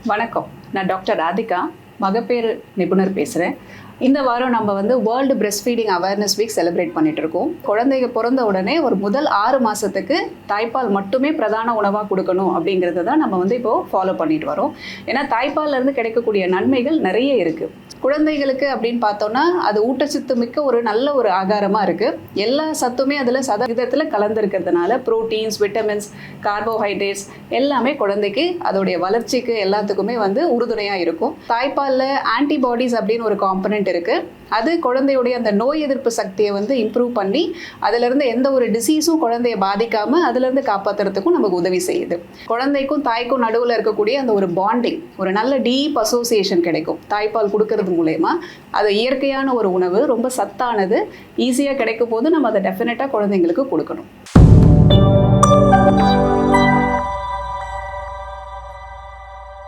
வணக்கம், நான் டாக்டர் ராதிகா, மகப்பேறு நிபுணர் பேசுகிறேன். இந்த வாரம் நம்ம world breast feeding awareness week celebrate பண்ணிட்டு இருக்கோம். குழந்தைங்க பிறந்த உடனே ஒரு முதல் 6 மாதத்துக்கு தாய்ப்பால் மட்டுமே பிரதான உணவாக கொடுக்கணும் அப்படிங்கிறத தான் நம்ம இப்போது ஃபாலோ பண்ணிட்டு வரோம். ஏன்னா தாய்ப்பால்லேருந்து கிடைக்கக்கூடிய நன்மைகள் நிறைய இருக்குது. குழந்தைகளுக்கு அப்படின்னு பார்த்தோன்னா அது ஊட்டச்சத்து மிக்க ஒரு நல்ல ஒரு ஆகாரமாக இருக்குது. எல்லா சத்துமே அதில் சதவீதத்தில் கலந்துருக்கிறதுனால ப்ரோட்டீன்ஸ், விட்டமின்ஸ், கார்போஹைட்ரேட்ஸ் எல்லாமே குழந்தைக்கு அதோடைய வளர்ச்சிக்கு எல்லாத்துக்குமே உறுதுணையாக இருக்கும். தாய்ப்பாலில் ஆன்டிபாடிஸ் அப்படின்னு ஒரு காம்பனண்ட் இருக்குது. அது குழந்தையுடைய அந்த நோய் எதிர்ப்பு சக்தியை இம்ப்ரூவ் பண்ணி அதிலிருந்து எந்த ஒரு டிசீஸும் குழந்தைய பாதிக்காமல் அதிலிருந்து காப்பாற்றுறதுக்கும் நமக்கு உதவி செய்யுது. குழந்தைக்கும் தாய்க்கும் நடுவில் இருக்கக்கூடிய அந்த ஒரு பாண்டிங், ஒரு நல்ல டீப் அசோசியேஷன் கிடைக்கும் தாய்ப்பால் கொடுக்கறது மூலமா. அது இயற்கையான ஒரு உணவு, ரொம்ப சத்தானது, ஈஸியாக கிடைக்கும் போது நம்ம அதை டெஃபினட்டாக குழந்தைங்களுக்கு கொடுக்கணும்.